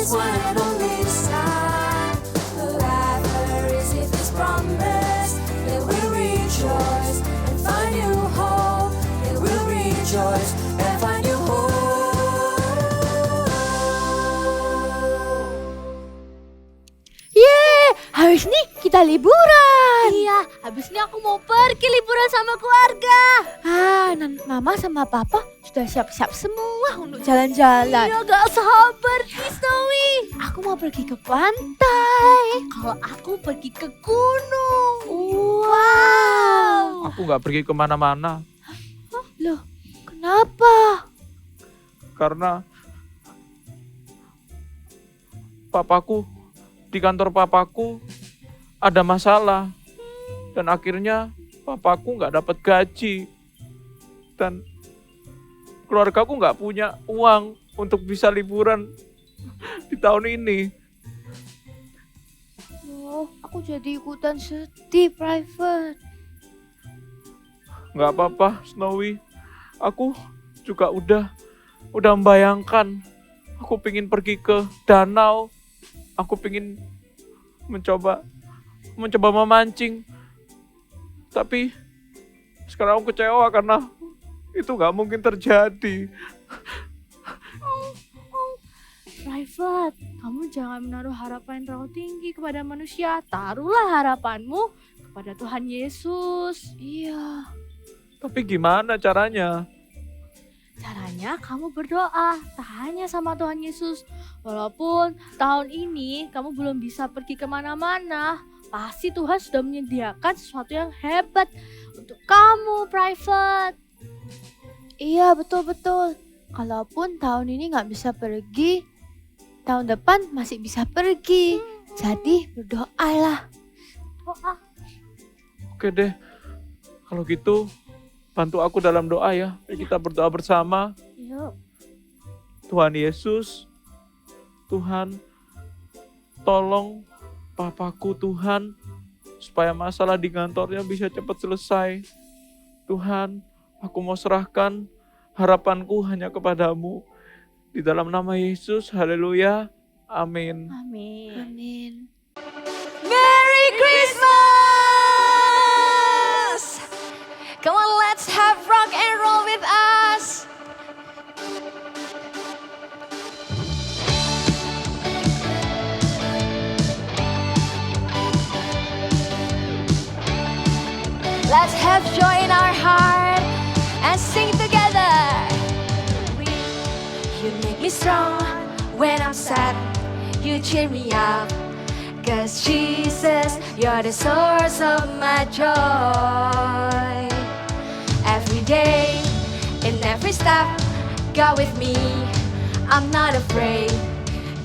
His one and only Son. Whoever receives His promise, they will rejoice and find new hope. They will rejoice and find new hope. Yeay, habis nih kita liburan. Iya, habis ini aku mau pergi liburan sama keluarga. Mama sama papa sudah siap-siap semua untuk jalan-jalan. Iya, gak sabar nih Snowy. Aku mau pergi ke pantai. Kalau aku pergi ke gunung. Wow. Aku nggak pergi kemana-mana Loh, kenapa? karena di kantor papaku ada masalah. Dan akhirnya papaku nggak dapat gaji. Dan keluargaku nggak punya uang untuk bisa liburan di tahun ini. Oh, aku jadi ikutan sedih, Private. Nggak apa-apa, Snowy. Aku juga udah membayangkan. Aku pingin pergi ke danau. Aku pingin mencoba memancing. Tapi sekarang aku kecewa karena itu nggak mungkin terjadi. Private, kamu jangan menaruh harapan terlalu tinggi kepada manusia. Taruhlah harapanmu kepada Tuhan Yesus. Iya. Tapi gimana caranya? Caranya kamu berdoa, tanya sama Tuhan Yesus. Walaupun tahun ini kamu belum bisa pergi kemana-mana, pasti Tuhan sudah menyediakan sesuatu yang hebat untuk kamu, Private. Iya, betul-betul. Kalaupun tahun ini nggak bisa pergi, tahun depan masih bisa pergi. Jadi berdoalah. Doa. Oke deh, kalau gitu bantu aku dalam doa ya. Kita berdoa bersama. Yuk. Tuhan Yesus, Tuhan, tolong papaku Tuhan, supaya masalah di kantornya bisa cepat selesai. Tuhan, aku mau serahkan harapanku hanya kepadamu. Di dalam nama Yesus, haleluya, amin. Amin. Amin. Merry Christmas! Come on, let's have rock and roll with us. Let's have joy in our heart and sing together. You make me strong when I'm sad. You cheer me up. 'Cause Jesus, you're the source of my joy. Every day, in every step, go with me. I'm not afraid.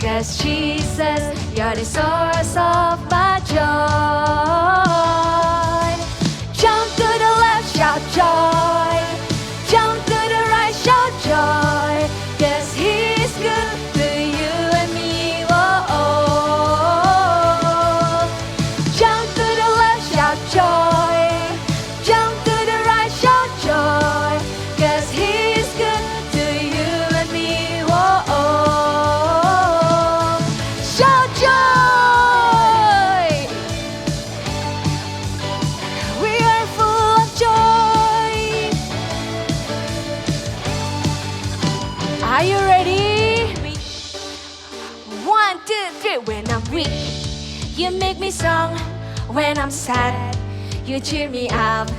'Cause Jesus, you're the source of my joy. Jump to the left, shout joy. Jump to the right, shout joy. 'Cause He's good to you and me. Whoa, oh. Jump to the left, shout joy. Jump to the right, shout joy. 'Cause He's good to you and me. Whoa, oh. Shout joy. We are full of joy. Are you ready? 1, 2, 3. When I'm weak, you make me strong. When I'm sad, you cheer me up.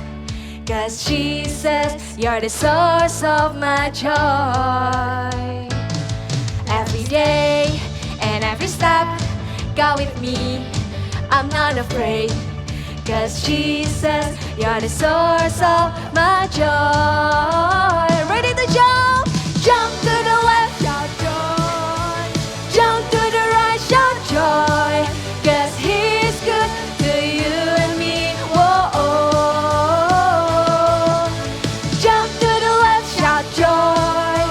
'Cause Jesus, you're the source of my joy. Every day and every step, go with me. I'm not afraid. 'Cause Jesus, you're the source of my joy. Ready to jump? Jump to the left, shout joy. Jump to the right, shout joy. 'Cause He's good to you and me. Whoa, oh. Jump to the left, shout joy.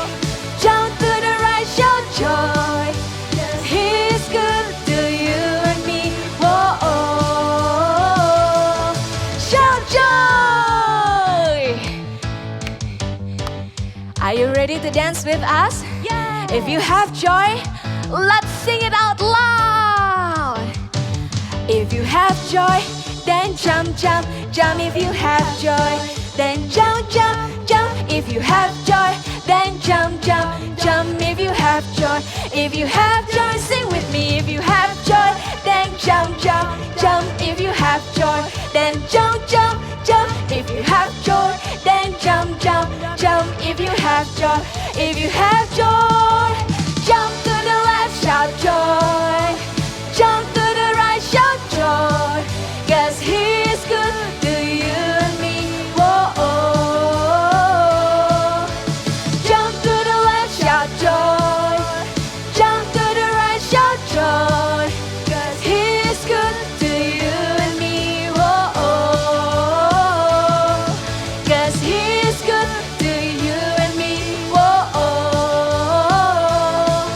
Jump to the right, shout joy. 'Cause He's good to you and me. Whoa, oh. Shout joy. Are you ready to dance with us? Yeah. If you have joy, Let's sing it out loud. If you have joy, then jump, jump, jump. If you have joy, then jump, jump, jump. If you have joy, then jump, jump, jump. If you have joy, if you have joy, sing with me. If you have joy, then jump, jump, jump. If you have joy, then jump, jump, jump. If you have joy, then jump, jump, jump. If you have joy, if you have joy, jump to the left, shout joy. Jump to the right, shout joy. 'Cause He's good to you and me. Whoa, oh. Jump to the left, shout joy. Jump to the right, shout joy. 'Cause He's good to you and me. Whoa, oh. 'Cause He's good to you and me. Whoa, oh.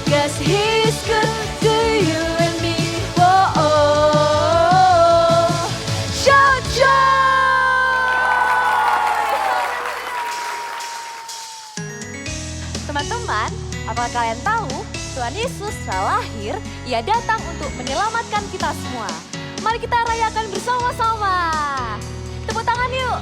'Cause He's good to you and me. Whoa, oh. Shout joy! Teman-teman, apakah kalian tahu Tuhan Yesus telah lahir, Ia datang untuk menyelamatkan kita semua. Mari kita rayakan bersama-sama. Tepuk tangan yuk.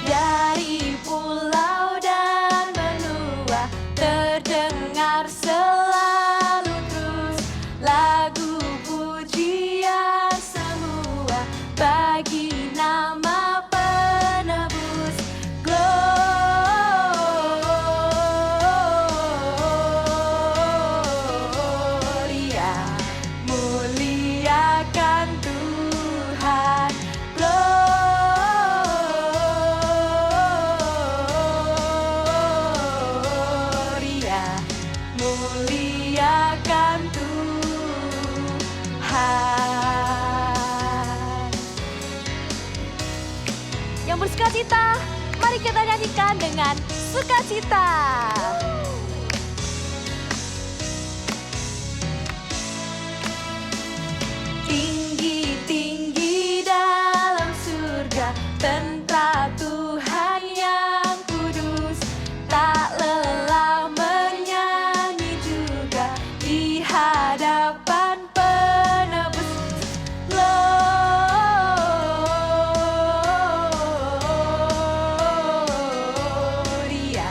Dari pulau dan benua terdengar selalu terus lagu pujian semua bagi nama penebus. Gloria, muliakan Tuhan. Gloria, muliakan Tuhan. Yang bersukacita, mari kita nyanyikan dengan sukacita. Tinggi-tinggi dalam surga, tentara Tuhan yang kudus, tak lelah menyanyi juga di hadapan penebus. Gloria,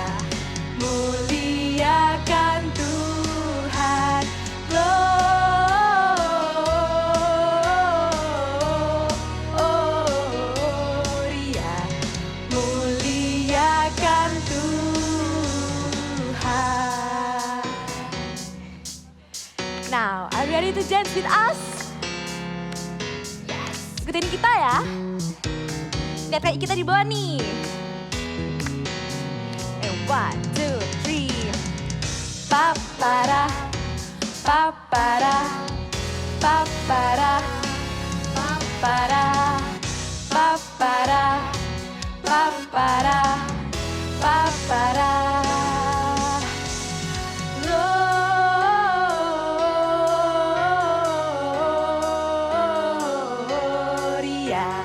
muliakan Tuhan. Gloria, muliakan Tuhan. Now, are you ready to dance with us? Yes, ikutin kita ya. Lihat kayak kita di bawah nih. And 1, 2, 3. Papara, papara, papara, papara, papara, papara, papara. Gloria,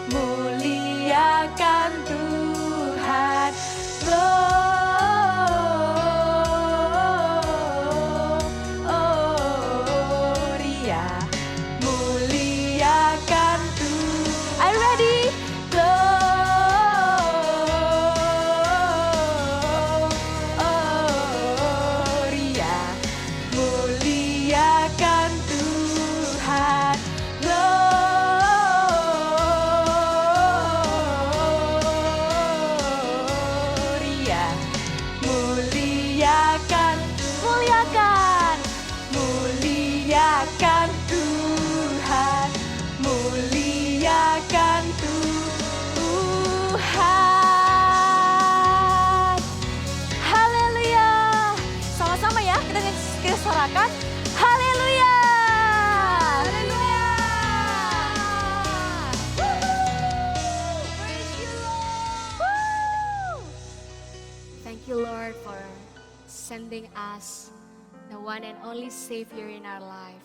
muliakan Tuhan. Gloria, muliakan Tuhan. Are you ready? Gloria, muliakan Tuhan. Gloria, muliakan, muliakan, muliakan Tuhan, muliakan Tuhan. Haleluya. Sama-sama ya, kita sorakan. Haleluya. Haleluya. Praise you, Lord. Thank you, Lord, for sending us the one and only Savior in our life.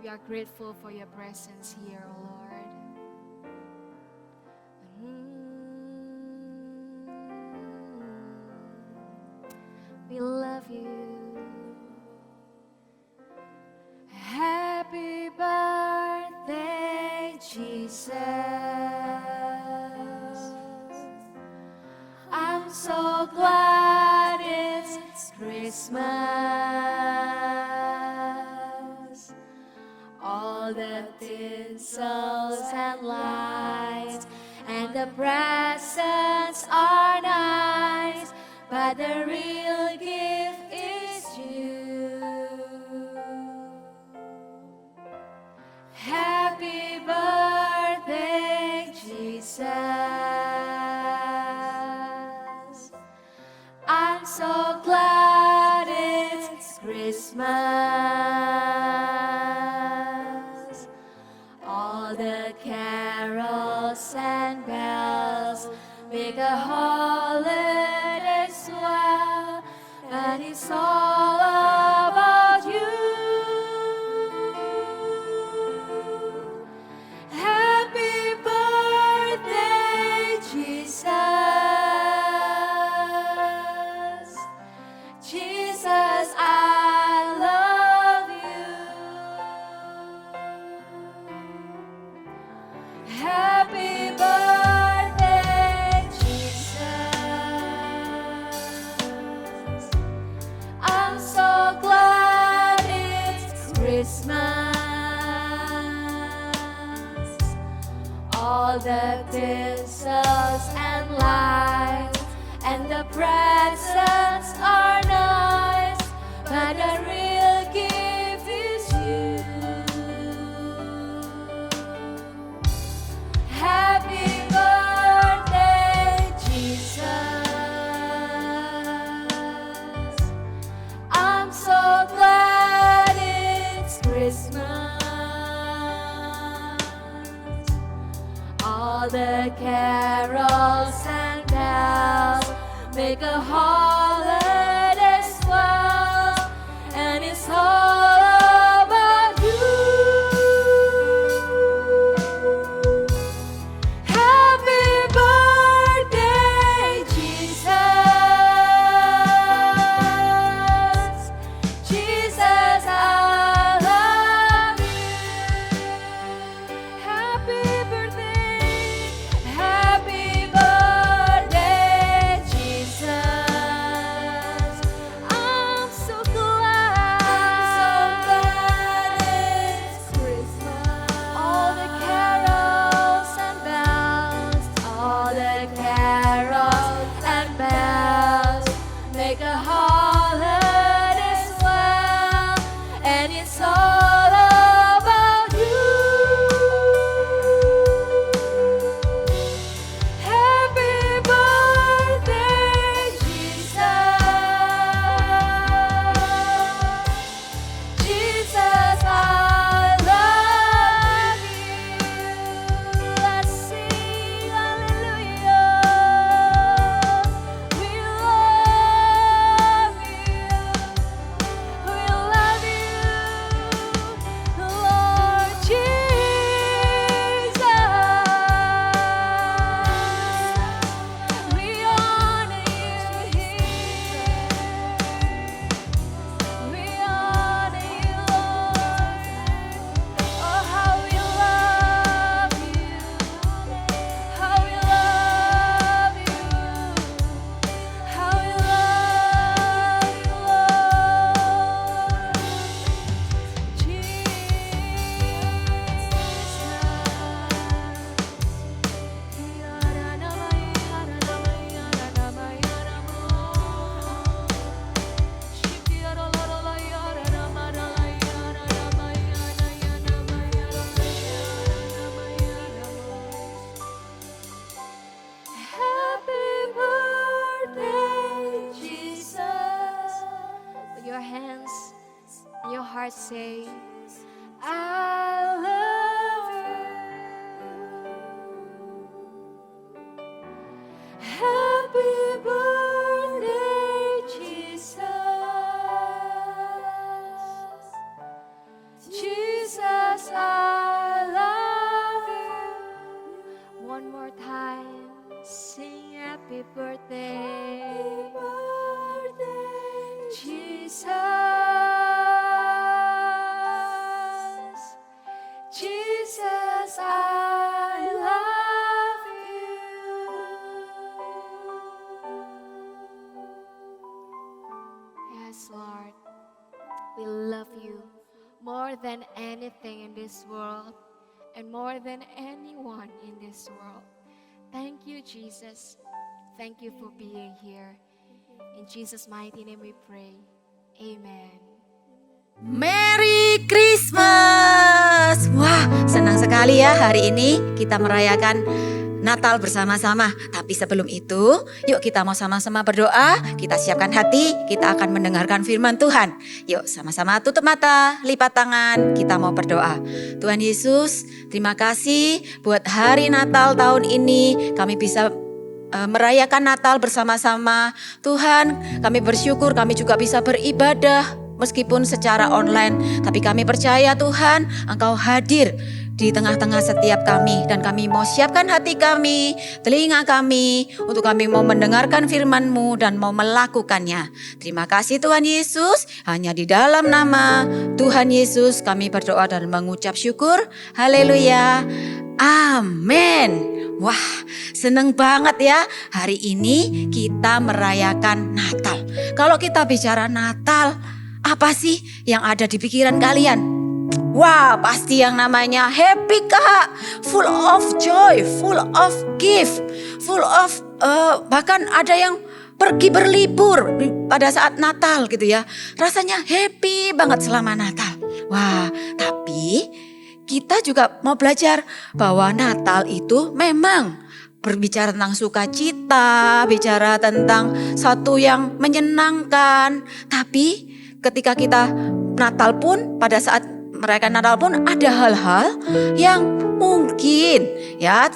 We are grateful for your presence here, O Lord. We love you. Happy birthday, Jesus. I'm so glad it's Christmas. All the tinsels and lights and the presents are nice, but the real gift is you. Happy birthday, Jesus. I'm so glad it's Christmas. All the carols and bells make a holiday swell, and it's all about you. Happy birthday, Jesus. Jesus, I love you. Happy birthday, Jesus. I'm so glad it's Christmas. All the tinsels and lights and the presents are nice, but the real gift is you. Happy birthday, Jesus. I'm so glad it's Christmas. All the carols and bells make a holiday swell, and it's all about you. Happy birthday, Jesus. Jesus, I love you. Happy birthday, happy birthday, Jesus. I'm so glad it's Christmas. All the carols and bells, all the carols and bells make a holiday swell, and it's all about you. Happy birthday, Jesus. Jesus, I love you. Let's sing hallelujah. We love you. We love you, Lord Jesus. We honor you here. We honor you, Lord. Oh, how we love you. How we love you. How we love you, Lord. Happy birthday, Jesus. With your hands and your heart say, I love you. Happy birthday, Jesus. Jesus. more than anything in this world and more than anyone in this world. Thank you, Jesus. Thank you for being here. In Jesus' mighty name we pray. Amen. Merry Christmas! Wah, senang sekali ya hari ini kita merayakan Natal bersama-sama. Tapi sebelum itu, yuk kita mau sama-sama berdoa. Kita siapkan hati, kita akan mendengarkan firman Tuhan. Yuk sama-sama tutup mata, lipat tangan, kita mau berdoa. Tuhan Yesus, terima kasih buat hari Natal tahun ini. Kami bisa merayakan Natal bersama-sama. Tuhan, kami bersyukur kami juga bisa beribadah meskipun secara online, tapi kami percaya Tuhan, Engkau hadir di tengah-tengah setiap kami. Dan kami mau siapkan hati kami, telinga kami, untuk kami mau mendengarkan firman-Mu dan mau melakukannya. Terima kasih Tuhan Yesus, hanya di dalam nama Tuhan Yesus kami berdoa dan mengucap syukur. Haleluya, amin. Wah, seneng banget ya, hari ini kita merayakan Natal. Kalau kita bicara Natal, apa sih yang ada di pikiran kalian? Wah, pasti yang namanya happy Kak, full of joy, full of gift, full of bahkan ada yang pergi berlibur pada saat Natal gitu ya. Rasanya happy banget selama Natal. Wah, tapi kita juga mau belajar bahwa Natal itu memang berbicara tentang sukacita, bicara tentang satu yang menyenangkan. Tapi ketika kita Natal pun, pada saat merayakan Natal pun ada hal-hal yang mungkin ya,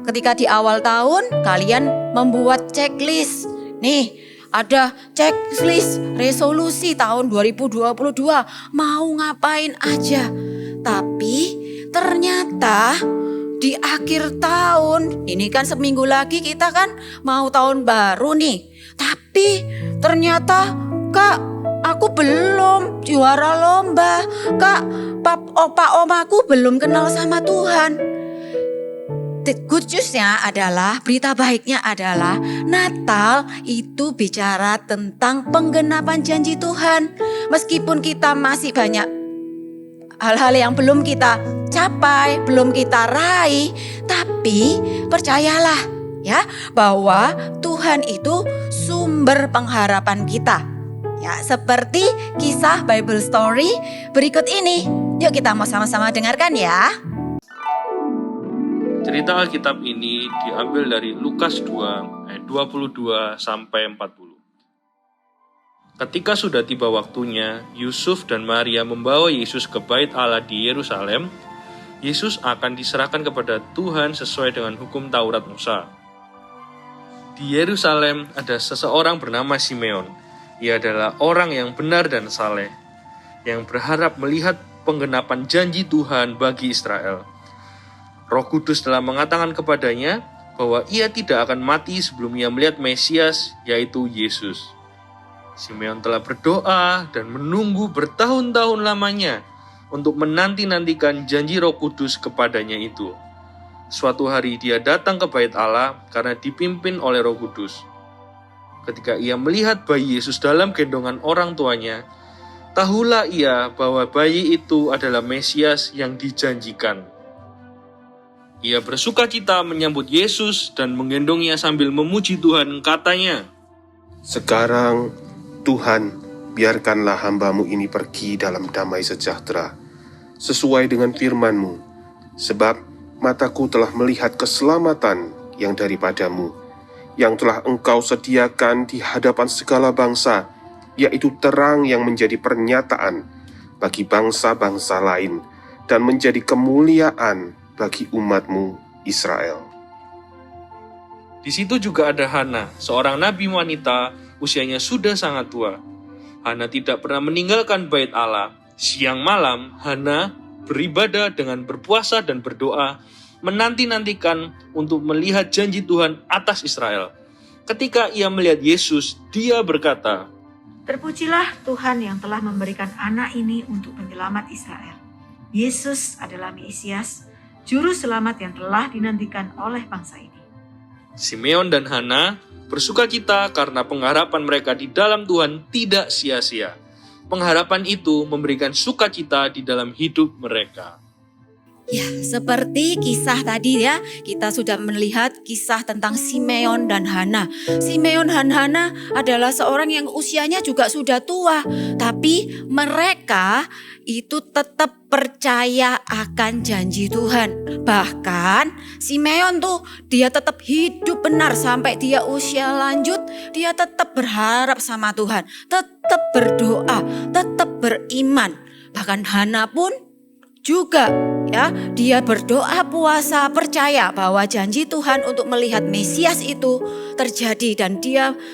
ketika di awal tahun kalian membuat checklist. Nih, ada checklist resolusi tahun 2022 mau ngapain aja. Tapi ternyata di akhir tahun, ini kan seminggu lagi kita kan mau tahun baru nih. Tapi ternyata Kak, aku belum juara lomba. Kak, opa omaku belum kenal sama Tuhan. The good news-nya adalah, berita baiknya adalah Natal itu bicara tentang penggenapan janji Tuhan. Meskipun kita masih banyak hal-hal yang belum kita capai, belum kita raih, tapi percayalah ya bahwa Tuhan itu sumber pengharapan kita. Ya, seperti kisah Bible story berikut ini. Yuk kita mau sama-sama dengarkan ya. Cerita Alkitab ini diambil dari Lukas 2 ayat 22 sampai 40. Ketika sudah tiba waktunya, Yusuf dan Maria membawa Yesus ke Bait Allah di Yerusalem. Yesus akan diserahkan kepada Tuhan sesuai dengan hukum Taurat Musa. Di Yerusalem ada seseorang bernama Simeon. Ia adalah orang yang benar dan saleh, yang berharap melihat penggenapan janji Tuhan bagi Israel. Roh Kudus telah mengatakan kepadanya bahwa ia tidak akan mati sebelum ia melihat Mesias, yaitu Yesus. Simeon telah berdoa dan menunggu bertahun-tahun lamanya untuk menanti-nantikan janji Roh Kudus kepadanya itu. Suatu hari dia datang ke Bait Allah karena dipimpin oleh Roh Kudus. Ketika ia melihat bayi Yesus dalam gendongan orang tuanya, tahulah ia bahwa bayi itu adalah Mesias yang dijanjikan. Ia bersukacita menyambut Yesus dan menggendongnya sambil memuji Tuhan, katanya, "Sekarang, Tuhan, biarkanlah hamba-Mu ini pergi dalam damai sejahtera, sesuai dengan firman-Mu, sebab mataku telah melihat keselamatan yang daripada-Mu, yang telah Engkau sediakan di hadapan segala bangsa, yaitu terang yang menjadi pernyataan bagi bangsa-bangsa lain, dan menjadi kemuliaan bagi umat-Mu Israel." Di situ juga ada Hana, seorang nabi wanita, usianya sudah sangat tua. Hana tidak pernah meninggalkan Bait Allah. Siang malam, Hana beribadah dengan berpuasa dan berdoa, menanti-nantikan untuk melihat janji Tuhan atas Israel. Ketika ia melihat Yesus, dia berkata, "Terpujilah Tuhan yang telah memberikan anak ini untuk penyelamat Israel. Yesus adalah Mesias, juru selamat yang telah dinantikan oleh bangsa ini." Simeon dan Hana bersukacita karena pengharapan mereka di dalam Tuhan tidak sia-sia. pengharapan itu memberikan sukacita di dalam hidup mereka. Ya, seperti kisah tadi ya, kita sudah melihat kisah tentang Simeon dan Hana. Simeon dan Hana adalah seorang yang usianya juga sudah tua, tapi mereka itu tetap percaya akan janji Tuhan. Bahkan Simeon tuh dia tetap hidup benar sampai dia usia lanjut, dia tetap berharap sama Tuhan, tetap berdoa, tetap beriman. Bahkan Hana pun juga ya, dia berdoa, puasa, percaya bahwa janji Tuhan untuk melihat Mesias itu terjadi dan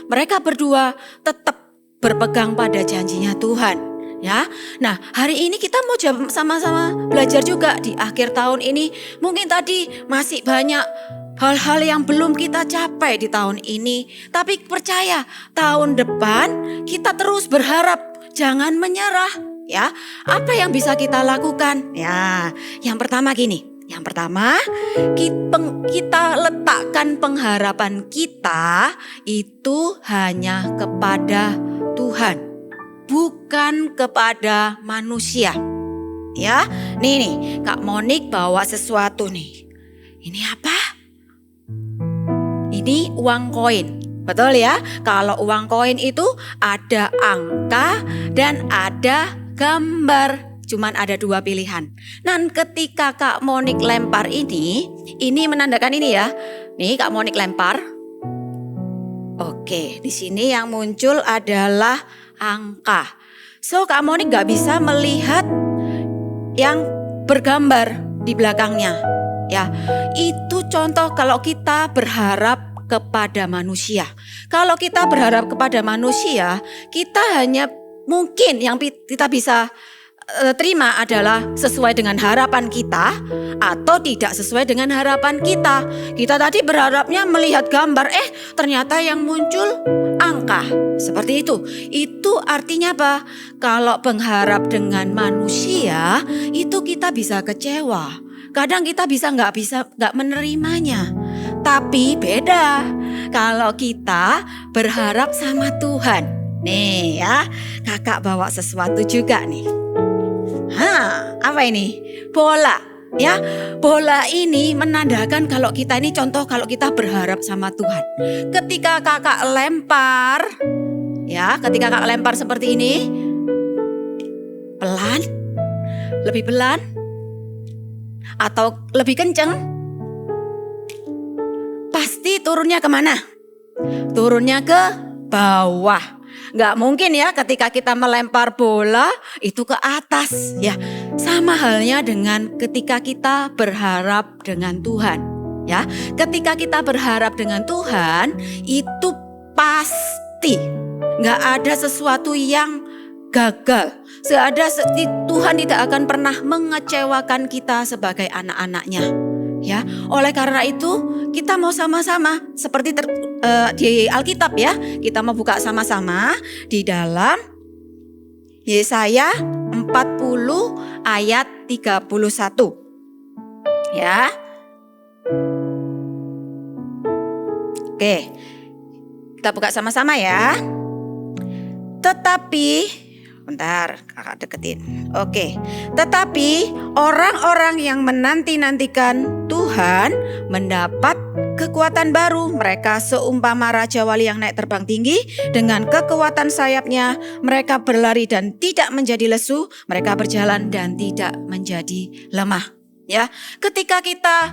mereka berdua tetap berpegang pada janjinya Tuhan. Ya, nah hari ini kita mau sama-sama belajar juga di akhir tahun ini. Mungkin tadi masih banyak hal-hal yang belum kita capai di tahun ini, tapi percaya tahun depan kita terus berharap, jangan menyerah. Ya, apa yang bisa kita lakukan? Ya, yang pertama gini. Yang pertama, kita letakkan pengharapan kita itu hanya kepada Tuhan, bukan kepada manusia. Ya, nih, Kak Monik bawa sesuatu nih. Ini apa? Ini uang koin. Betul ya? Kalau uang koin itu ada angka dan ada gambar, cuman ada 2 pilihan. Dan ketika Kak Monik lempar ini menandakan ini ya. Nih Kak Monik lempar. Oke, di sini yang muncul adalah angka. So Kak Monik gak bisa melihat yang bergambar di belakangnya. Ya, itu contoh kalau kita berharap kepada manusia. Kalau kita berharap kepada manusia, kita hanya mungkin yang kita bisa terima adalah sesuai dengan harapan kita atau tidak sesuai dengan harapan kita. Kita tadi berharapnya melihat gambar, ternyata yang muncul angka. Seperti itu. Itu artinya apa? Kalau pengharap dengan manusia, itu kita bisa kecewa. Kadang kita nggak menerimanya. Tapi beda kalau kita berharap sama Tuhan. Nih ya, kakak bawa sesuatu juga nih. Apa ini? Bola. Ya, bola ini menandakan kalau kita ini contoh kalau kita berharap sama Tuhan. Ketika kakak lempar, ya, ketika kakak lempar seperti ini, pelan, lebih pelan, atau lebih kenceng, pasti turunnya kemana? Turunnya ke bawah. Gak mungkin ya ketika kita melempar bola itu ke atas ya. Sama halnya dengan ketika kita berharap dengan Tuhan ya. Ketika kita berharap dengan Tuhan itu pasti gak ada sesuatu yang gagal. Tuhan tidak akan pernah mengecewakan kita sebagai anak-anaknya. Ya, oleh karena itu kita mau sama-sama seperti di Alkitab ya. Kita mau buka sama-sama di dalam Yesaya 40 ayat 31. Ya. Oke. Kita buka sama-sama ya. Tetapi bentar, kakak deketin. Oke. Tetapi orang-orang yang menanti-nantikan Tuhan mendapat kekuatan baru. Mereka seumpama Raja Wali yang naik terbang tinggi. Dengan kekuatan sayapnya mereka berlari dan tidak menjadi lesu. Mereka berjalan dan tidak menjadi lemah. Ya, ketika kita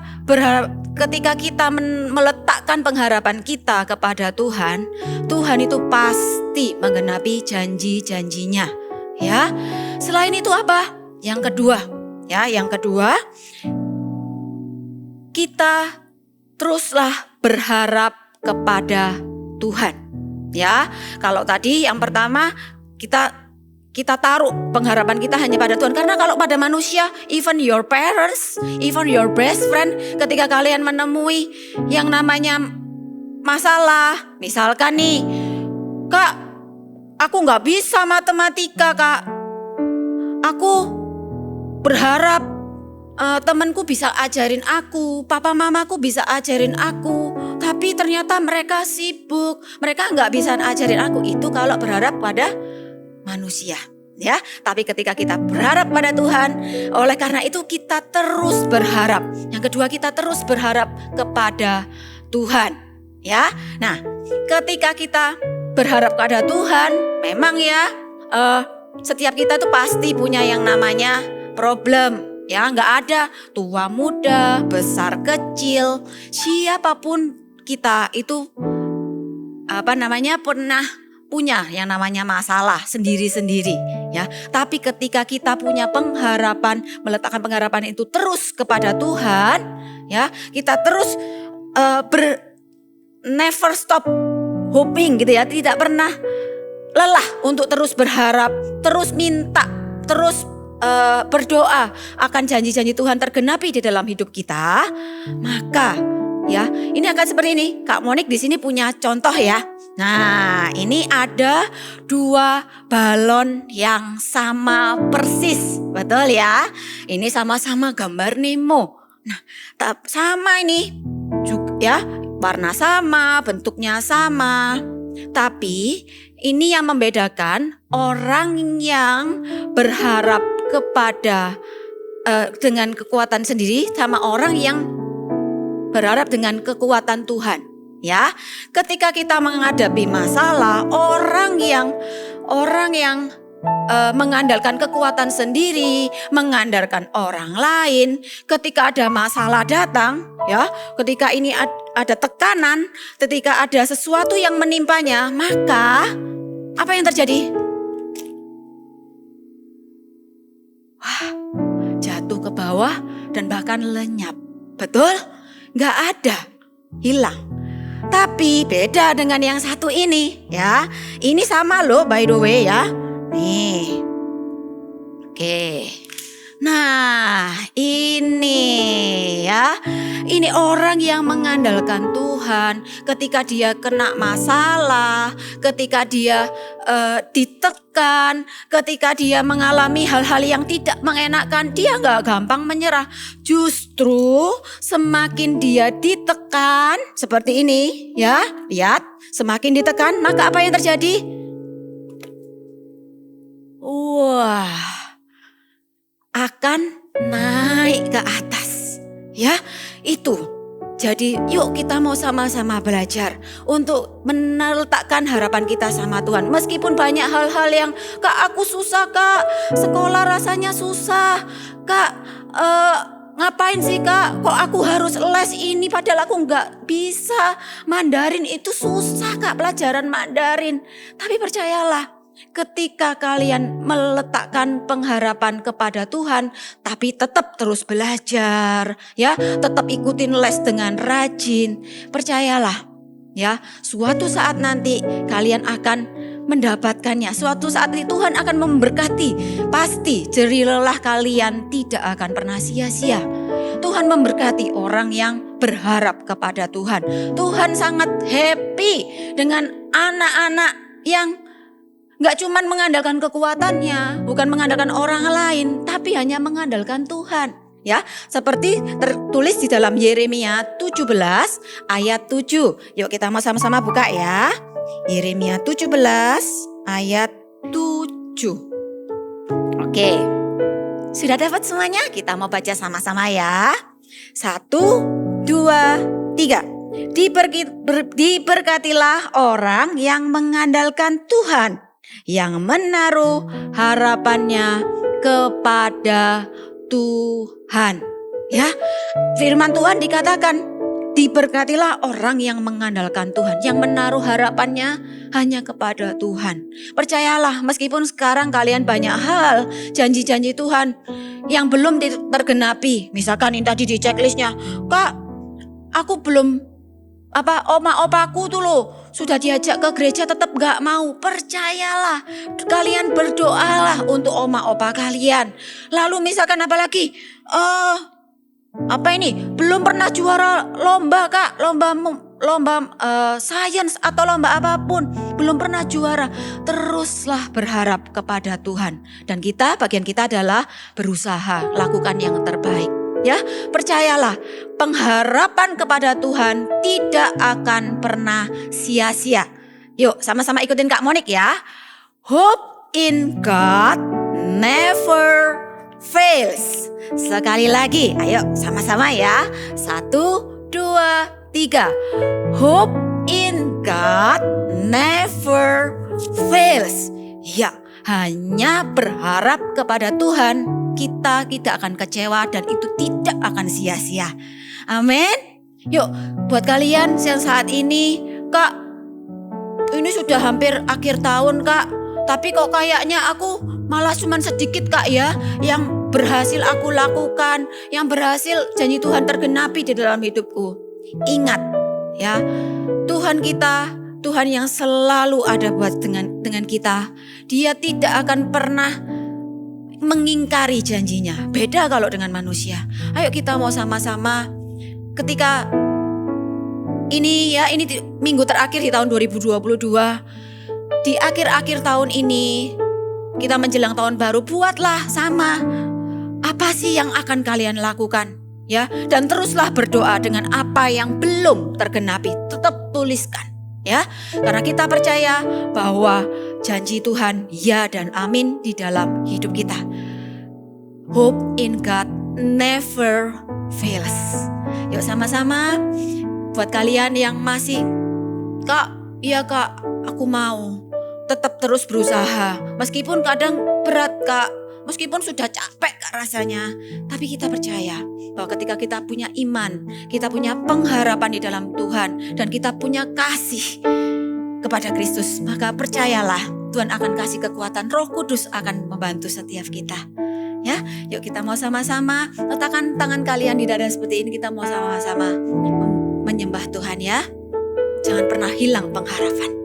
meletakkan pengharapan kita kepada Tuhan, Tuhan itu pasti menggenapi janji-janjinya. Ya, selain itu apa? Yang kedua, kita teruslah berharap kepada Tuhan. Ya, kalau tadi yang pertama kita taruh pengharapan kita hanya pada Tuhan. Karena kalau pada manusia, even your parents, even your best friend, ketika kalian menemui yang namanya masalah, misalkan nih, Kak, aku gak bisa matematika, Kak. Aku berharap temanku bisa ajarin aku, papa mamaku bisa ajarin aku. Tapi ternyata mereka sibuk, mereka gak bisa ajarin aku. Itu kalau berharap pada manusia. ya. Tapi ketika kita berharap pada Tuhan, oleh karena itu kita terus berharap. Yang kedua, kita terus berharap kepada Tuhan, ya. Nah, ketika kita berharap kepada Tuhan, memang ya setiap kita tuh pasti punya yang namanya problem, ya. Nggak ada tua muda, besar kecil, siapapun kita itu pernah punya yang namanya masalah sendiri-sendiri, ya. Tapi ketika kita punya pengharapan, meletakkan pengharapan itu terus kepada Tuhan, ya, kita terus never stop hoping gitu ya, tidak pernah lelah untuk terus berharap, terus minta, terus berdoa akan janji-janji Tuhan tergenapi di dalam hidup kita, maka ya ini akan seperti ini. Kak Monik di sini punya contoh ya. Nah, ini ada 2 balon yang sama persis, betul ya? Ini sama-sama gambar Nemo. Nah, sama ini juga ya, warna sama, bentuknya sama. Tapi ini yang membedakan orang yang berharap kepada dengan kekuatan sendiri sama orang yang berharap dengan kekuatan Tuhan, ya. Ketika kita menghadapi masalah, orang yang mengandalkan kekuatan sendiri, mengandalkan orang lain, ketika ada masalah datang, ya, ketika ini ada tekanan, ketika ada sesuatu yang menimpanya, maka apa yang terjadi? Jatuh ke bawah dan bahkan lenyap. Betul? Gak ada, hilang. Tapi beda dengan yang satu ini, ya. Ini sama loh by the way ya. Nih. Oke. Nah, ini ya. Ini orang yang mengandalkan Tuhan. Ketika dia kena masalah, ketika dia ditekan, ketika dia mengalami hal-hal yang tidak mengenakan, dia gak gampang menyerah. Justru semakin dia ditekan seperti ini, ya. Lihat, semakin ditekan, maka apa yang terjadi? Wah, akan naik ke atas, ya. Itu jadi yuk kita mau sama-sama belajar untuk meletakkan harapan kita sama Tuhan. Meskipun banyak hal-hal yang, Kak aku susah Kak, sekolah rasanya susah Kak, ngapain sih Kak, kok aku harus les ini padahal aku gak bisa. Mandarin itu susah Kak, pelajaran Mandarin. Tapi percayalah, ketika kalian meletakkan pengharapan kepada Tuhan, tapi tetap terus belajar, ya, tetap ikutin les dengan rajin, percayalah, ya, suatu saat nanti kalian akan mendapatkannya. Suatu saat nanti Tuhan akan memberkati. Pasti jerih lelah kalian tidak akan pernah sia-sia. Tuhan memberkati orang yang berharap kepada Tuhan. Tuhan sangat happy dengan anak-anak yang gak cuman mengandalkan kekuatannya, bukan mengandalkan orang lain, tapi hanya mengandalkan Tuhan. Ya, seperti tertulis di dalam Yeremia 17 ayat 7. Yuk kita mau sama-sama buka ya. Yeremia 17 ayat 7. Oke. Sudah dapat semuanya? Kita mau baca sama-sama ya. 1, 2, 3. Diberkatilah orang yang mengandalkan Tuhan, yang menaruh harapannya kepada Tuhan. Ya, firman Tuhan dikatakan, diberkatilah orang yang mengandalkan Tuhan, yang menaruh harapannya hanya kepada Tuhan. Percayalah, meskipun sekarang kalian banyak hal, janji-janji Tuhan yang belum tergenapi. Misalkan ini tadi di checklistnya, Kak, aku belum oma opaku tuh loh sudah diajak ke gereja tetap gak mau. Percayalah, kalian berdoalah untuk oma opa kalian. Lalu misalkan apalagi belum pernah juara lomba Kak, lomba sains atau lomba apapun, belum pernah juara. Teruslah berharap kepada Tuhan, dan bagian kita adalah berusaha lakukan yang terbaik. Ya, percayalah, pengharapan kepada Tuhan tidak akan pernah sia-sia. Yuk sama-sama ikutin Kak Monik ya. Hope in God never fails. Sekali lagi, ayo sama-sama ya. 1, 2, 3. Hope in God never fails. Ya, hanya berharap kepada Tuhan, kita tidak akan kecewa dan itu tidak akan sia-sia. Amin. Yuk, buat kalian yang saat ini, Kak, ini sudah hampir akhir tahun, Kak. Tapi kok kayaknya aku malah cuman sedikit, Kak, ya, yang berhasil aku lakukan, yang berhasil janji Tuhan tergenapi di dalam hidupku. Ingat ya, Tuhan kita, Tuhan yang selalu ada buat dengan kita. Dia tidak akan pernah mengingkari janjinya. Beda kalau dengan manusia. Ayo kita mau sama-sama ketika ini minggu terakhir di tahun 2022. Di akhir-akhir tahun ini kita menjelang tahun baru, buatlah sama. Apa sih yang akan kalian lakukan? Ya, dan teruslah berdoa dengan apa yang belum tergenapi. Tetap tuliskan ya. Karena kita percaya bahwa janji Tuhan ya dan amin di dalam hidup kita. Hope in God never fails. Yuk sama-sama buat kalian yang masih, Kak, iya Kak, aku mau tetap terus berusaha. Meskipun kadang berat, Kak. Meskipun sudah capek, Kak, rasanya. Tapi kita percaya bahwa ketika kita punya iman, kita punya pengharapan di dalam Tuhan, dan kita punya kasih kepada Kristus, maka percayalah Tuhan akan kasih kekuatan. Roh Kudus akan membantu setiap kita. Ya, yuk kita mau sama-sama letakkan tangan kalian di dada seperti ini. Kita mau sama-sama menyembah Tuhan ya. Jangan pernah hilang pengharapan.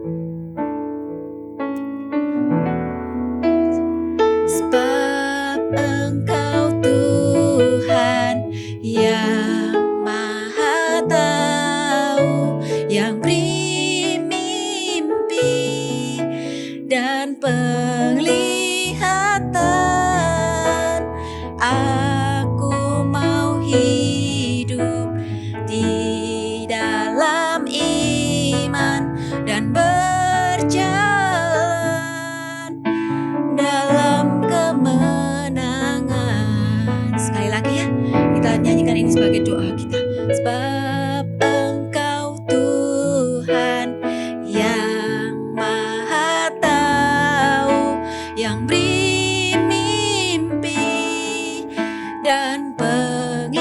Sebab Engkau Tuhan yang Maha Tahu, yang beri mimpi dan penglihatan. Aku mau hidup di dalam iman dan berjalan dalam kemenangan. Sekali lagi ya, kita nyanyikan ini sebagai doa kita. Sebab Engkau Tuhan yang Maha Tahu, yang beri mimpi dan penglihatan.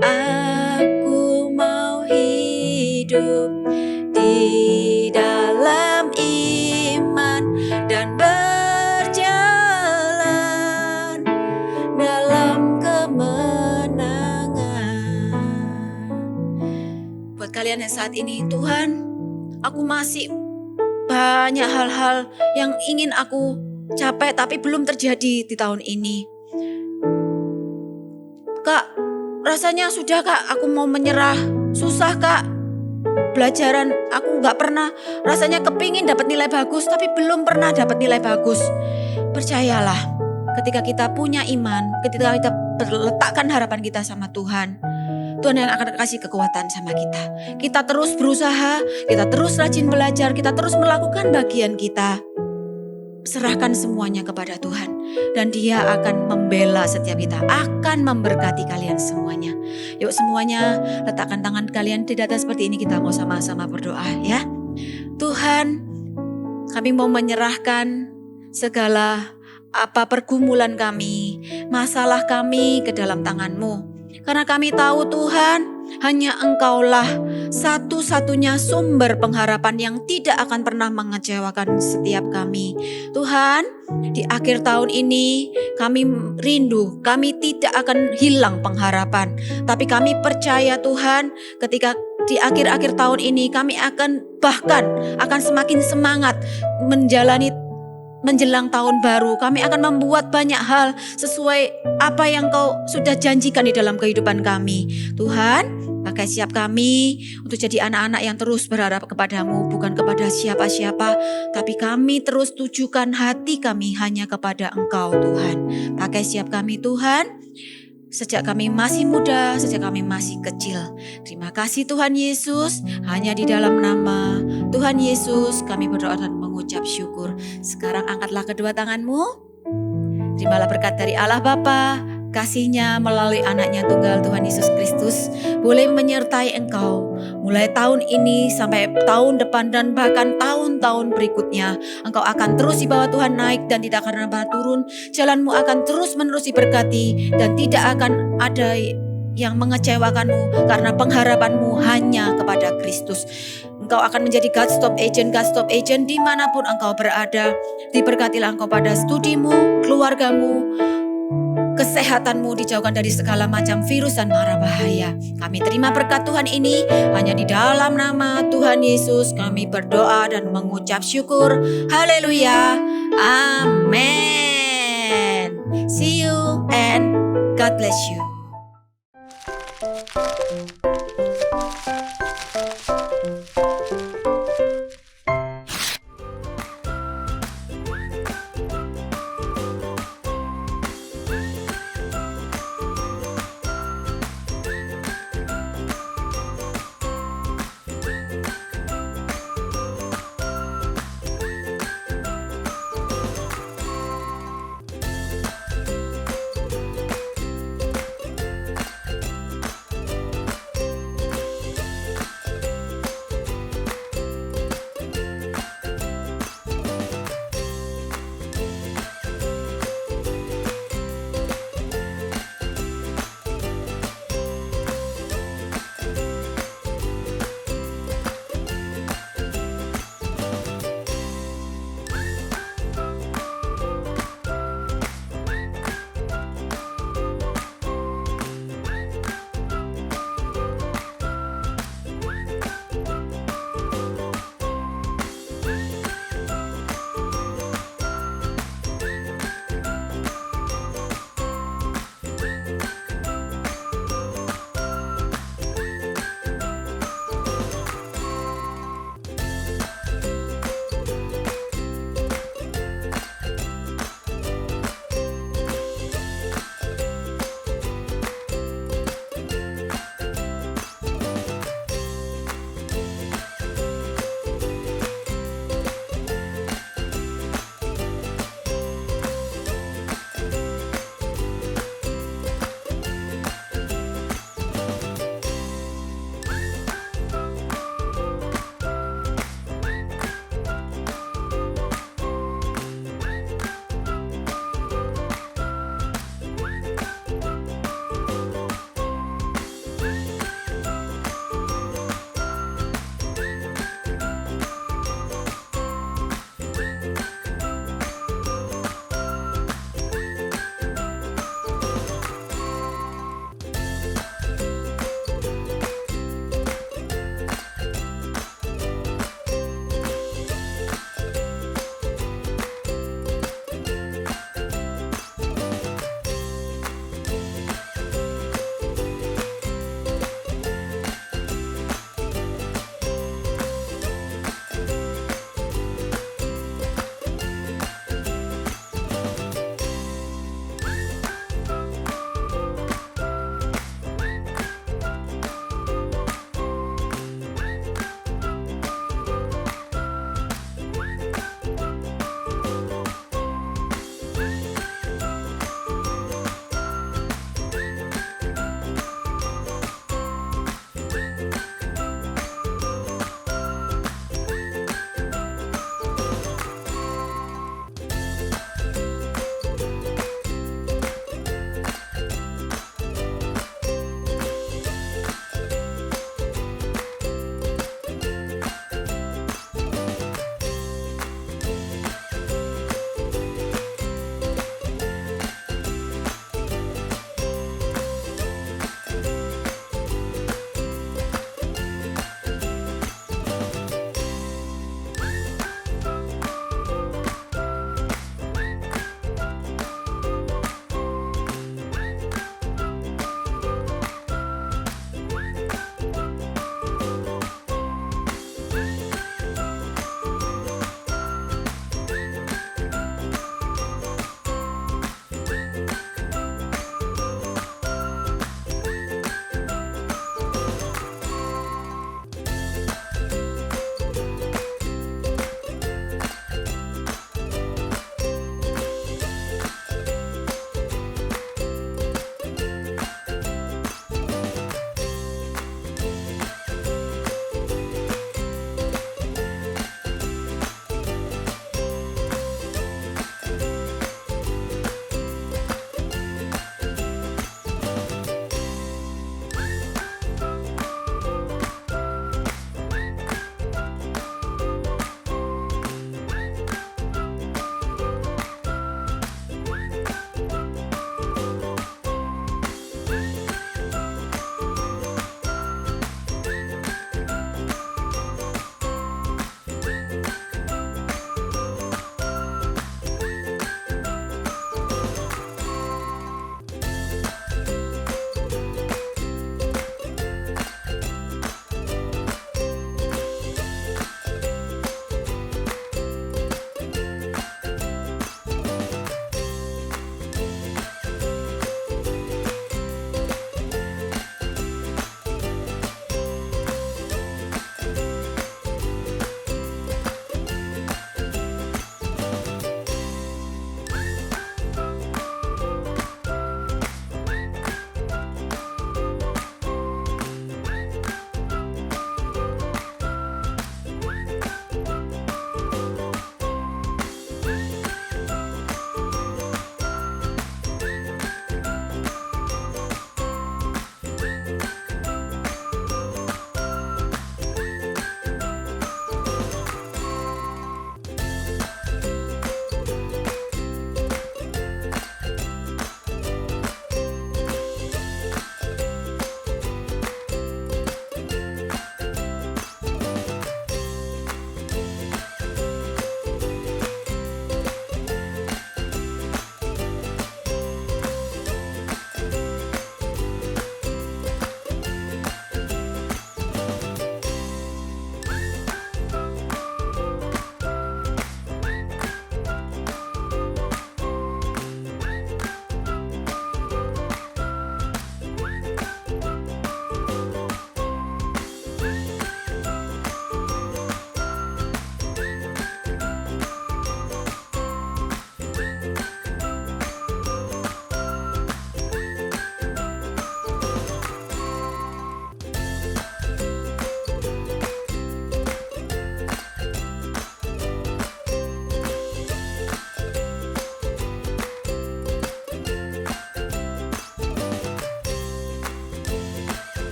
Aku mau hidup di dalam iman dan berjalan dalam kemenangan. Buat kalian yang saat ini, Tuhan, aku masih banyak hal-hal yang ingin aku capai tapi belum terjadi di tahun ini. Kak, rasanya sudah Kak, aku mau menyerah. Susah Kak, pelajaran aku gak pernah. Rasanya kepingin dapat nilai bagus tapi belum pernah dapat nilai bagus. Percayalah, ketika kita punya iman, ketika kita letakkan harapan kita sama Tuhan, Tuhan yang akan kasih kekuatan sama kita. Kita terus berusaha, kita terus rajin belajar, kita terus melakukan bagian kita. Serahkan semuanya kepada Tuhan, dan Dia akan membela setiap kita, akan memberkati kalian semuanya. Yuk semuanya letakkan tangan kalian di dada seperti ini, kita mau sama-sama berdoa ya. Tuhan, kami mau menyerahkan segala apa pergumulan kami, masalah kami ke dalam tangan-Mu. Karena kami tahu Tuhan, hanya Engkaulah satu-satunya sumber pengharapan yang tidak akan pernah mengecewakan setiap kami. Tuhan, di akhir tahun ini kami rindu, kami tidak akan hilang pengharapan. Tapi kami percaya Tuhan, ketika di akhir-akhir tahun ini kami akan semakin semangat menjelang tahun baru. Kami akan membuat banyak hal sesuai apa yang Kau sudah janjikan di dalam kehidupan kami. Tuhan, pakai siap kami untuk jadi anak-anak yang terus berharap kepadamu, bukan kepada siapa-siapa, tapi kami terus tujukan hati kami hanya kepada Engkau Tuhan. Pakai siap kami Tuhan, sejak kami masih muda, sejak kami masih kecil. Terima kasih Tuhan Yesus, hanya di dalam nama Tuhan Yesus, kami berdoa dan mengucap syukur. Sekarang angkatlah kedua tanganmu. Terimalah berkat dari Allah Bapa, kasih-Nya melalui anaknya tunggal Tuhan Yesus Kristus boleh menyertai engkau mulai tahun ini sampai tahun depan dan bahkan tahun-tahun berikutnya. Engkau akan terus dibawa Tuhan naik dan tidak akan pernah turun. Jalanmu akan terus menerus diberkati dan tidak akan ada yang mengecewakanmu karena pengharapanmu hanya kepada Kristus. Engkau akan menjadi God Stop Agent dimanapun engkau berada. Diberkatilah engkau pada studimu, keluargamu, kesehatanmu, dijauhkan dari segala macam virus dan mara bahaya. Kami terima berkat Tuhan ini hanya di dalam nama Tuhan Yesus. Kami berdoa dan mengucap syukur. Haleluya. Amen. See you and God bless you.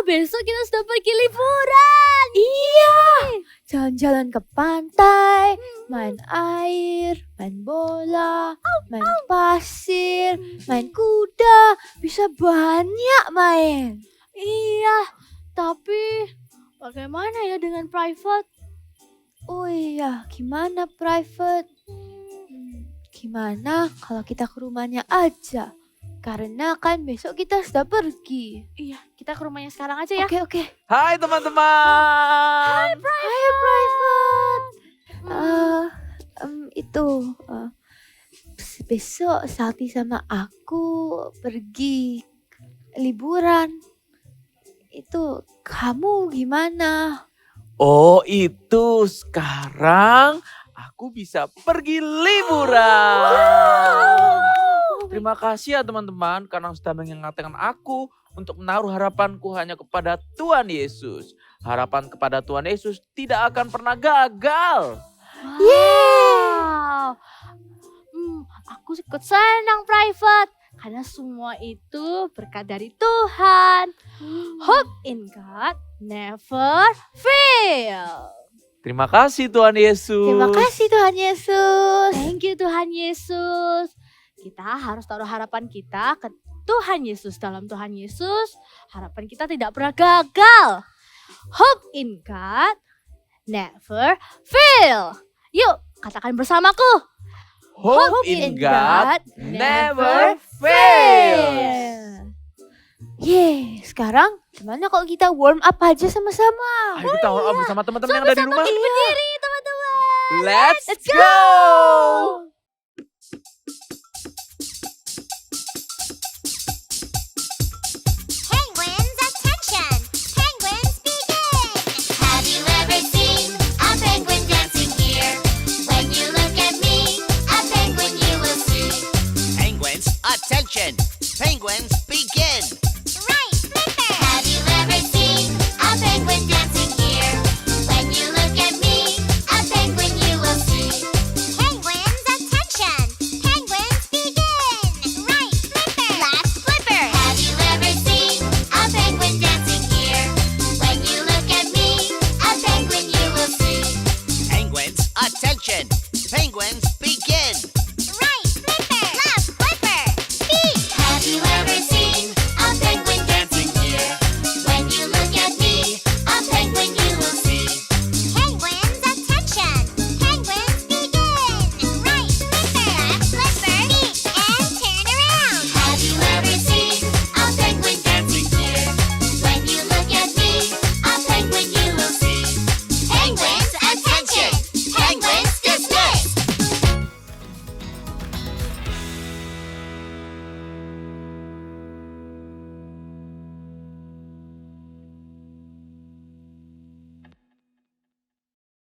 besok kita sudah pergi liburan. Iya, jalan-jalan ke pantai, main air, main bola, main pasir, main kuda, bisa banyak main. Iya, tapi bagaimana ya dengan private? Oh iya, gimana private? Gimana kalau kita ke rumahnya aja? Karena kan besok kita sudah pergi. Iya, kita ke rumahnya sekarang aja ya. Oke. Hai teman-teman. Hai private. Besok Salty sama aku pergi liburan. Itu kamu gimana? Oh itu sekarang aku bisa pergi liburan. Terima kasih ya teman-teman karena sudah mengingatkan aku untuk menaruh harapanku hanya kepada Tuhan Yesus. Harapan kepada Tuhan Yesus tidak akan pernah gagal. Wow. Aku ikut senang private. Karena semua itu berkat dari Tuhan. Hope in God never fail. Terima kasih Tuhan Yesus. Terima kasih Tuhan Yesus. Thank you Tuhan Yesus. Kita harus taruh harapan kita ke Tuhan Yesus. Dalam Tuhan Yesus, harapan kita tidak pernah gagal. Hope in God never fail. Yuk, katakan bersamaku. Hope in God never fail. Sekarang gimana kalau kita warm up aja sama-sama? Ayo kita warm up bersama teman-teman yang ada di rumah. Berdiri teman-teman. Let's go. Penguins, attention! Penguins, begin! Have you ever seen a penguin dancing here? When you look at me, a penguin you will see. Penguins, attention! Penguins, begin! Right, Flipper! Have you ever seen a penguin dancing here? When you look at me, a penguin you will see. Penguins, attention! Penguins, begin! Right, Flipper! Left, Flipper! Have you ever seen a penguin dancing here? When you look at me, a penguin you will see. Penguins, attention! Penguins, begin!